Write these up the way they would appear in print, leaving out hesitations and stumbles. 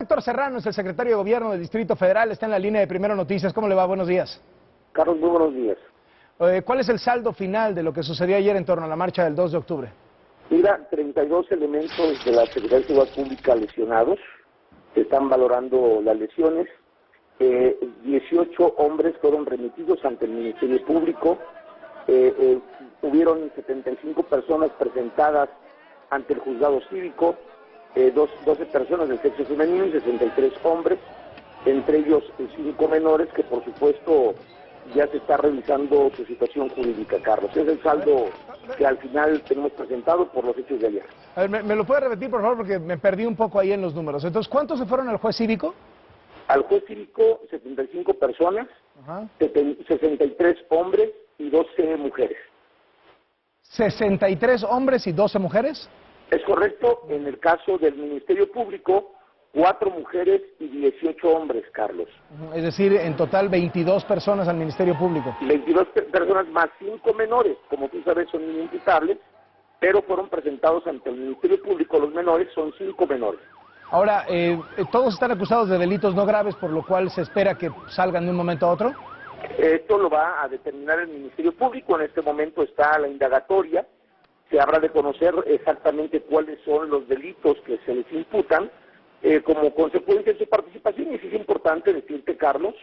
Héctor Serrano es el secretario de Gobierno del Distrito Federal, está en la línea de Primero Noticias. ¿Cómo le va? Buenos días. Carlos, muy buenos días. ¿Cuál es el saldo final de lo que sucedió ayer en torno a la marcha del 2 de octubre? Mira, 32 elementos de la Secretaría de Seguridad Pública lesionados, se están valorando las lesiones, 18 hombres fueron remitidos ante el Ministerio Público, hubieron 75 personas presentadas ante el juzgado cívico, 12 personas del sexo femenino y 63 hombres, entre ellos 5 menores que por supuesto ya se está revisando su situación jurídica, Carlos. Es el saldo que al final tenemos presentado por los hechos de ayer. A ver, ¿me lo puede repetir, por favor? Porque me perdí un poco ahí en los números. Entonces, ¿cuántos se fueron al juez cívico? Al juez cívico, 75 personas, 63 hombres y 12 mujeres. ¿63 hombres y 12 mujeres? Es correcto. En el caso del Ministerio Público, 4 mujeres y 18 hombres, Carlos. Es decir, en total 22 personas al Ministerio Público. 22 personas más 5 menores, como tú sabes, son inimputables, pero fueron presentados ante el Ministerio Público. Los menores son 5 menores. Ahora, todos están acusados de delitos no graves, por lo cual se espera que salgan de un momento a otro. Esto lo va a determinar el Ministerio Público. En este momento está la indagatoria. Se habrá de conocer exactamente cuáles son los delitos que se les imputan como consecuencia de su participación. Y sí es importante decirte, Carlos,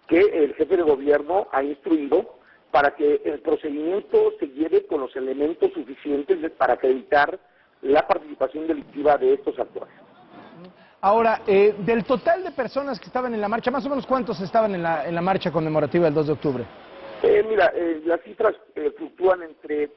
que el jefe de gobierno ha instruido para que el procedimiento se lleve con los elementos suficientes para acreditar la participación delictiva de estos actores. Ahora, del total de personas que estaban en la marcha, más o menos ¿cuántos estaban en la marcha conmemorativa del 2 de octubre? Mira, las cifras fluctúan entre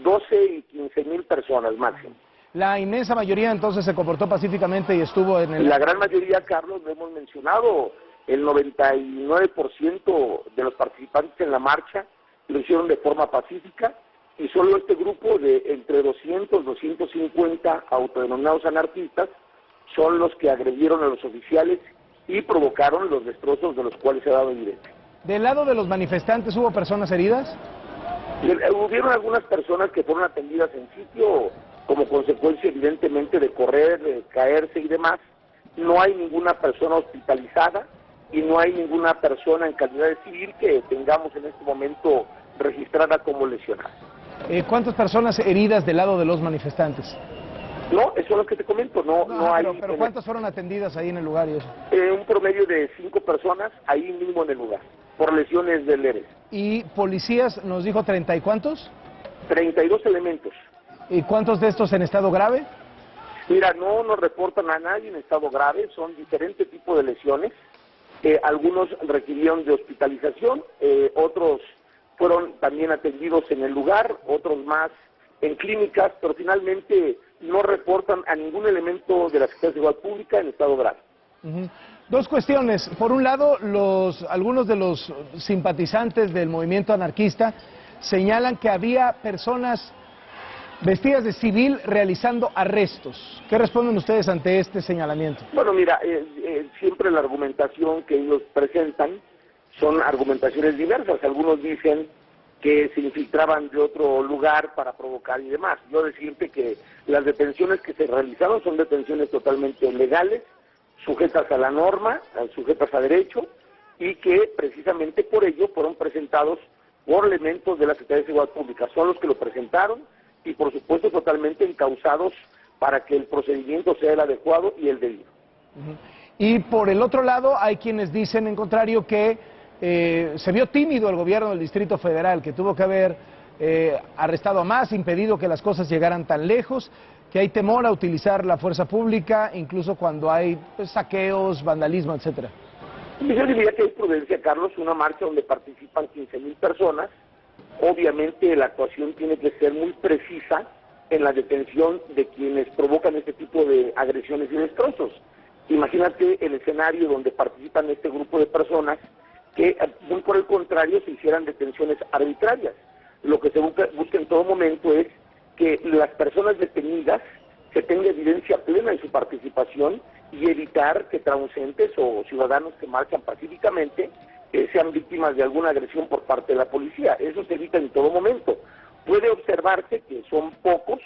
12 y 15 mil personas máximo. La inmensa mayoría entonces se comportó pacíficamente y estuvo en el... La gran mayoría, Carlos, lo hemos mencionado, el 99% de los participantes en la marcha lo hicieron de forma pacífica y solo este grupo de entre 200 y 250 autodenominados anarquistas son los que agredieron a los oficiales y provocaron los destrozos de los cuales se ha dado evidencia. ¿Del lado de los manifestantes hubo personas heridas? Hubieron algunas personas que fueron atendidas en sitio como consecuencia evidentemente de correr, de caerse y demás. No hay ninguna persona hospitalizada y no hay ninguna persona en calidad de civil que tengamos en este momento registrada como lesionada. ¿Cuántas personas heridas del lado de los manifestantes? No, eso es lo que te comento, no hay... Pero ¿cuántas fueron atendidas ahí en el lugar y eso? Un promedio de 5 personas ahí mismo en el lugar, por lesiones de leves. ¿Y policías nos dijo 30 y cuántos? 32 elementos. ¿Y cuántos de estos en estado grave? Mira, no nos reportan a nadie en estado grave, son diferentes tipos de lesiones. Algunos requirieron de hospitalización, otros fueron también atendidos en el lugar, otros más en clínicas, pero finalmente no reportan a ningún elemento de la Secretaría de Seguridad Pública en estado grave. Dos cuestiones. Por un lado, algunos de los simpatizantes del movimiento anarquista señalan que había personas vestidas de civil realizando arrestos. ¿Qué responden ustedes ante este señalamiento? Bueno, mira, siempre la argumentación que ellos presentan son argumentaciones diversas. Algunos dicen que se infiltraban de otro lugar para provocar y demás. Yo decirte que las detenciones que se realizaron son detenciones totalmente legales, sujetas a la norma, sujetas a derecho, y que precisamente por ello fueron presentados por elementos de la Secretaría de Seguridad Pública. Son los que lo presentaron y por supuesto totalmente encausados para que el procedimiento sea el adecuado y el debido. Y por el otro lado hay quienes dicen en contrario que se vio tímido el gobierno del Distrito Federal, que tuvo que haber arrestado a más, impedido que las cosas llegaran tan lejos, que hay temor a utilizar la fuerza pública, incluso cuando hay saqueos, vandalismo, etcétera. Yo diría que hay prudencia, Carlos, una marcha donde participan 15,000 personas. Obviamente la actuación tiene que ser muy precisa en la detención de quienes provocan este tipo de agresiones y destrozos. Imagínate el escenario donde participan este grupo de personas que, muy por el contrario, se hicieran detenciones arbitrarias. Lo que se busca en todo momento es que las personas detenidas se tenga evidencia plena en su participación y evitar que transeúntes o ciudadanos que marchan pacíficamente sean víctimas de alguna agresión por parte de la policía. Eso se evita en todo momento. Puede observarse que son pocos,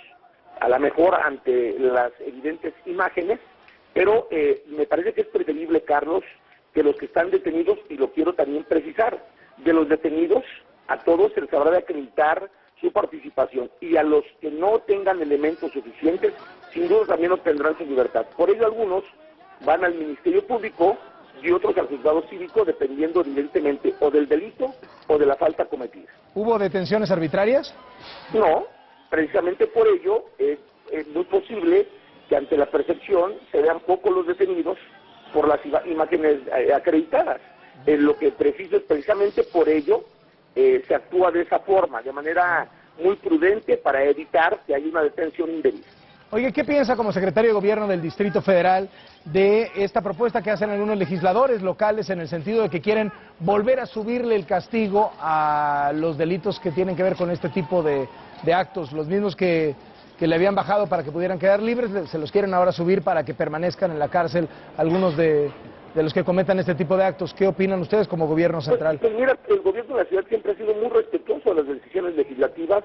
a lo mejor ante las evidentes imágenes, pero me parece están detenidos, y lo quiero también precisar, de los detenidos a todos se les habrá de acreditar su participación, y a los que no tengan elementos suficientes, sin duda también obtendrán su libertad. Por ello algunos van al Ministerio Público y otros al juzgado cívico, dependiendo evidentemente o del delito o de la falta cometida. ¿Hubo detenciones arbitrarias? No, precisamente por ello es muy posible que ante la percepción se vean pocos los detenidos por las imágenes acreditadas. Lo que preciso es precisamente por ello se actúa de esa forma, de manera muy prudente, para evitar que haya una detención indebida. Oye, ¿qué piensa como secretario de Gobierno del Distrito Federal de esta propuesta que hacen algunos legisladores locales en el sentido de que quieren volver a subirle el castigo a los delitos que tienen que ver con este tipo de actos? Los mismos que le habían bajado para que pudieran quedar libres, se los quieren ahora subir para que permanezcan en la cárcel algunos de los que cometan este tipo de actos. ¿Qué opinan ustedes como Gobierno central? Pues mira, el Gobierno de la ciudad siempre ha sido muy respetuoso de las decisiones legislativas.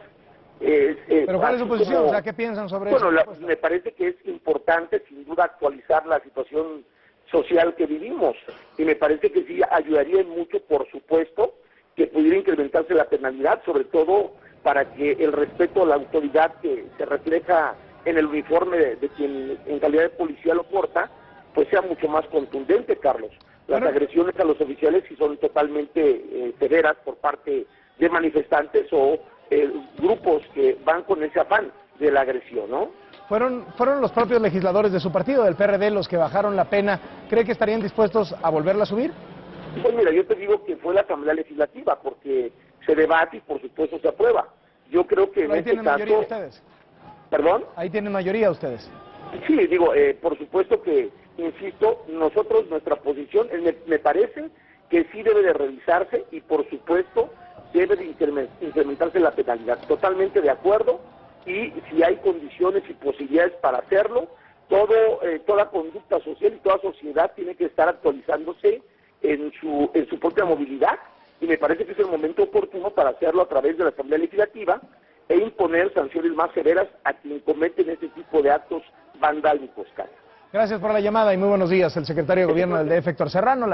¿Pero cuál es su posición? O sea, ¿qué piensan sobre eso? Me parece que es importante, sin duda, actualizar la situación social que vivimos, y me parece que sí ayudaría mucho, por supuesto, que pudiera incrementarse la penalidad, sobre todo para que el respeto a la autoridad que se refleja en el uniforme de quien en calidad de policía lo porta, pues sea mucho más contundente, Carlos. Las agresiones a los oficiales sí son totalmente severas por parte de manifestantes o grupos que van con ese afán de la agresión, ¿no? ¿Fueron los propios legisladores de su partido, del PRD, los que bajaron la pena? ¿Cree que estarían dispuestos a volverla a subir? Pues mira, yo te digo que fue la Asamblea Legislativa, porque se debate y por supuesto se aprueba. Yo creo que en este caso... ¿Ahí tienen mayoría ustedes? ¿Perdón? ¿Ahí tienen mayoría ustedes? Sí, digo, por supuesto que, insisto, nosotros, nuestra posición, me parece que sí debe de revisarse y por supuesto debe de incrementarse la penalidad. Totalmente de acuerdo, y si hay condiciones y posibilidades para hacerlo, toda conducta social y toda sociedad tiene que estar actualizándose en su propia movilidad, y me parece que es el momento oportuno para hacerlo a través de la Asamblea Legislativa e imponer sanciones más severas a quienes cometen este tipo de actos vandálicos, Carlos. Gracias por la llamada y muy buenos días. El secretario de Gobierno del DF, Héctor Serrano.